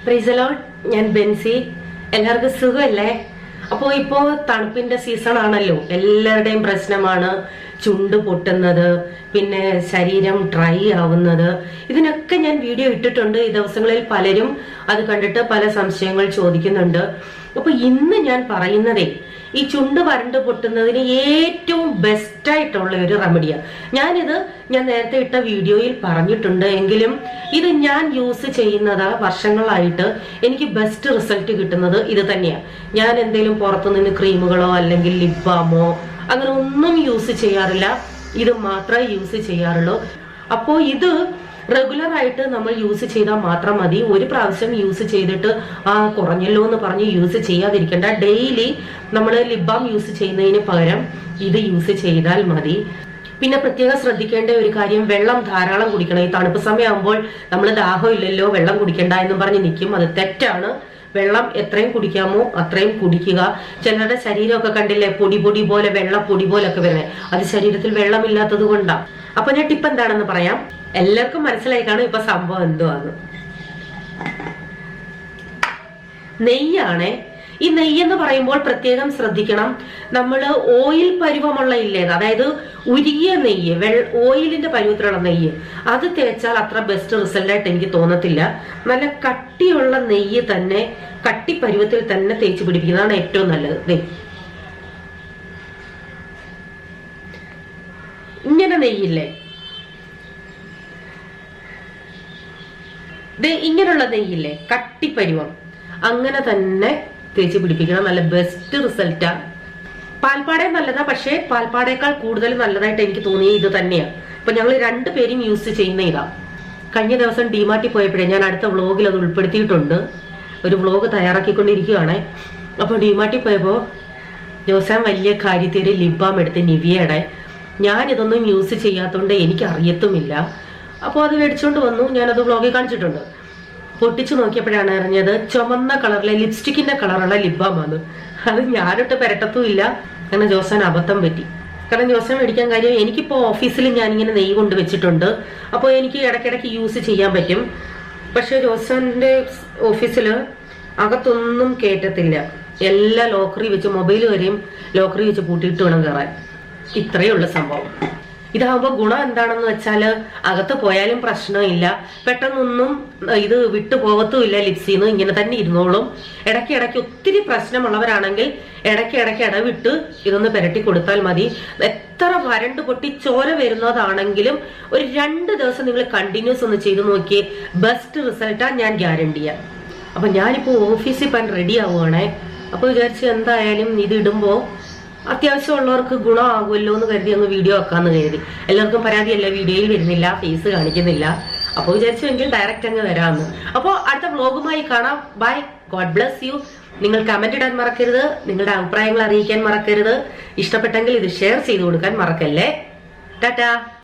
Praise Lord. ഞാൻ ബെൻസി. എല്ലാവർക്കും സുഖമല്ലേ? അപ്പോ ഇപ്പോ തണുപ്പിന്റെ സീസൺ ആണല്ലോ. എല്ലാവരുടെയും പ്രശ്നമാണ് ചുണ്ട് പൊട്ടുന്നത്, പിന്നെ ശരീരം ഡ്രൈ ആവുന്നത്. ഇതിനൊക്കെ ഞാൻ വീഡിയോ ഇട്ടിട്ടുണ്ട്. ഈ ദിവസങ്ങളിൽ പലരും അത് കണ്ടിട്ട് പല സംശയങ്ങൾ ചോദിക്കുന്നുണ്ട്. അപ്പൊ ഇന്ന് ഞാൻ പറയുന്നതേ ഈ ചുണ്ട് വരണ്ട് പൊട്ടുന്നതിന് ഏറ്റവും ബെസ്റ്റ് ആയിട്ടുള്ള ഒരു റെമഡിയാണ്. ഞാൻ നേരത്തെ ഇട്ട വീഡിയോയിൽ പറഞ്ഞിട്ടുണ്ട്. എങ്കിലും ഇത് ഞാൻ യൂസ് ചെയ്യുന്നത് വർഷങ്ങളായിട്ട് എനിക്ക് ബെസ്റ്റ് റിസൾട്ട് കിട്ടുന്നത് ഇത് തന്നെയാണ്. ഞാൻ എന്തെങ്കിലും പുറത്തുനിന്ന് ക്രീമുകളോ അല്ലെങ്കിൽ ലിപ് ബാമോ അങ്ങനെ ഒന്നും യൂസ് ചെയ്യാറില്ല. ഇത് മാത്രമേ യൂസ് ചെയ്യാറുള്ളൂ. അപ്പോ ഇത് റെഗുലർ ആയിട്ട് നമ്മൾ യൂസ് ചെയ്താൽ മാത്രം മതി. ഒരു പ്രാവശ്യം യൂസ് ചെയ്തിട്ട് കുറഞ്ഞല്ലോ എന്ന് പറഞ്ഞ് യൂസ് ചെയ്യാതിരിക്കേണ്ട. ഡെയിലി നമ്മൾ ലിപ് ബാം യൂസ് ചെയ്യുന്നതിന് പകരം ഇത് യൂസ് ചെയ്താൽ മതി. പിന്നെ പ്രത്യേകം ശ്രദ്ധിക്കേണ്ട ഒരു കാര്യം, വെള്ളം ധാരാളം കുടിക്കണം. ഈ തണുപ്പ് സമയമാകുമ്പോൾ നമ്മൾ ദാഹം ഇല്ലല്ലോ, വെള്ളം കുടിക്കണ്ട എന്ന് പറഞ്ഞ് നിൽക്കും. അത് തെറ്റാണ്. വെള്ളം എത്രയും കുടിക്കാമോ അത്രയും കുടിക്കുക. ചിലരുടെ ശരീരമൊക്കെ കണ്ടില്ലേ, പൊടി പോലെ, വെള്ളപ്പൊടി പോലൊക്കെ വരുന്നത്. അത് ശരീരത്തിൽ വെള്ളമില്ലാത്തത് കൊണ്ടാണ്. അപ്പൊ ഞാൻ ടിപ്പ് എന്താണെന്ന് പറയാം. എല്ലാവർക്കും മനസ്സിലായി കാണും ഇപ്പൊ സംഭവം എന്തുവാന്ന്. നെയ്യാണേ. ഈ നെയ്യെന്ന് പറയുമ്പോൾ പ്രത്യേകം ശ്രദ്ധിക്കണം. നമ്മൾ ഓയിൽ പരുവമുള്ള ഇല്ലേ, അതായത് ഉരുകിയ നെയ്യ്, ഓയിലിന്റെ പരുവത്തിലുള്ള നെയ്യ്, അത് തേച്ചാൽ അത്ര ബെസ്റ്റ് റിസൾട്ട് ആയിട്ട് എനിക്ക് തോന്നത്തില്ല. നല്ല കട്ടിയുള്ള നെയ്യ് തന്നെ, കട്ടി പരുവത്തിൽ തന്നെ തേച്ച് പിടിപ്പിക്കുന്നതാണ് ഏറ്റവും നല്ലത്. ഇങ്ങനെ നെയ്യില്ലേ, ഇങ്ങനെയുള്ള നെയ്യില്ലേ, കട്ടിപ്പരുവം, അങ്ങനെ തന്നെ തേച്ച് പിടിപ്പിക്കണം. നല്ല ബെസ്റ്റ് റിസൾട്ടാ. പാൽപ്പാട നല്ലതാ, പക്ഷേ പാൽപ്പാടേക്കാൾ കൂടുതൽ നല്ലതായിട്ട് എനിക്ക് തോന്നിയത് ഇത് തന്നെയാണ്. ഇപ്പൊ ഞങ്ങൾ രണ്ടുപേരും യൂസ് ചെയ്യുന്ന ഇതാ. കഴിഞ്ഞ ദിവസം ഡിമാർട്ടിൽ പോയപ്പോഴേ ഞാൻ അടുത്ത വ്ളോഗിൽ അത് ഉൾപ്പെടുത്തിയിട്ടുണ്ട്. ഒരു വ്ളോഗ് തയ്യാറാക്കിക്കൊണ്ടിരിക്കുകയാണ്. അപ്പൊ ഡിമാർട്ടിൽ പോയപ്പോ ജോസാൻ വലിയ കാര്യത്തിൽ ലിപ് ബാം എടുത്ത് നിവിയയുടെ. ഞാൻ ഇതൊന്നും യൂസ് ചെയ്യാത്തതുകൊണ്ട് എനിക്ക് അറിയത്തുമില്ല. അപ്പോൾ അത് മേടിച്ചോണ്ട് വന്നു. ഞാനത് വ്ളോഗിൽ കാണിച്ചിട്ടുണ്ട്. പൊട്ടിച്ചു നോക്കിയപ്പോഴാണ് അറിഞ്ഞത് ചുമന്ന കളറിലെ ലിപ്സ്റ്റിക്കിന്റെ കളറുള്ള ലിപ് ബാമാണ്. അത് ഞാനൊട്ട് പെരട്ടത്തും ഇല്ല. അങ്ങനെ ജോസാൻ അബദ്ധം പറ്റി. കാരണം ജോസാൻ മേടിക്കാൻ കാര്യം, എനിക്കിപ്പോ ഓഫീസിൽ ഞാനിങ്ങനെ നെയ്യ് കൊണ്ട് വെച്ചിട്ടുണ്ട്. അപ്പോൾ എനിക്ക് ഇടയ്ക്കിടയ്ക്ക് യൂസ് ചെയ്യാൻ പറ്റും. പക്ഷെ ജോസാന്റെ ഓഫീസില് അകത്തൊന്നും കേറ്റത്തില്ല. എല്ലാ ലോക്കറി വെച്ച്, മൊബൈൽ വരെയും ലോക്കറി വെച്ച് പൂട്ടിയിട്ട് വേണം കയറാൻ. ഇത്രയേ ഉള്ള സംഭവം. ഇതാകുമ്പോ ഗുണം എന്താണെന്ന് വെച്ചാല് അകത്ത് പോയാലും പ്രശ്നമില്ല. പെട്ടെന്നൊന്നും ഇത് വിട്ടു പോകത്തുമില്ല. ലിപ്സിന്ന് ഇങ്ങനെ തന്നെ ഇരുന്നോളും. ഇടയ്ക്കിടയ്ക്ക് ഒത്തിരി പ്രശ്നമുള്ളവരാണെങ്കിൽ ഇടയ്ക്കിടയ്ക്ക് ഇടവിട്ട് ഇതൊന്ന് പുരട്ടി കൊടുത്താൽ മതി. എത്ര വരണ്ട് പൊട്ടി ചോര വരുന്നതാണെങ്കിലും ഒരു 2 ദിവസം നിങ്ങൾ കണ്ടിന്യൂസ് ഒന്ന് ചെയ്ത് നോക്കിയേ, ബെസ്റ്റ് റിസൾട്ടാ, ഞാൻ ഗ്യാരണ്ടിയാ. അപ്പൊ ഞാനിപ്പോ ഓഫീസിൽ പോകാൻ റെഡി ആവുകയാണേ. അപ്പൊ വിചാരിച്ച് എന്തായാലും ഇത് ഇടുമ്പോ അത്യാവശ്യമുള്ളവർക്ക് ഗുണമാകുമല്ലോ എന്ന് കരുതി ഒന്ന് വീഡിയോ വെക്കാന്ന് കരുതി. എല്ലാവർക്കും പരാതിയല്ല, വീഡിയോയിൽ വരുന്നില്ല, ഫേസ് കാണിക്കുന്നില്ല. അപ്പോൾ വിചാരിച്ചുവെങ്കിൽ ഡയറക്റ്റ് അങ്ങ് വരാമെന്ന്. അപ്പോൾ അടുത്ത വ്ളോഗുമായി കാണാം. Bye, God bless you. നിങ്ങൾ കമന്റ് ഇടാൻ മറക്കരുത്. നിങ്ങളുടെ അഭിപ്രായങ്ങൾ അറിയിക്കാൻ മറക്കരുത്. ഇഷ്ടപ്പെട്ടെങ്കിൽ ഇത് ഷെയർ ചെയ്ത് കൊടുക്കാൻ മറക്കല്ലേ. ടാറ്റാ.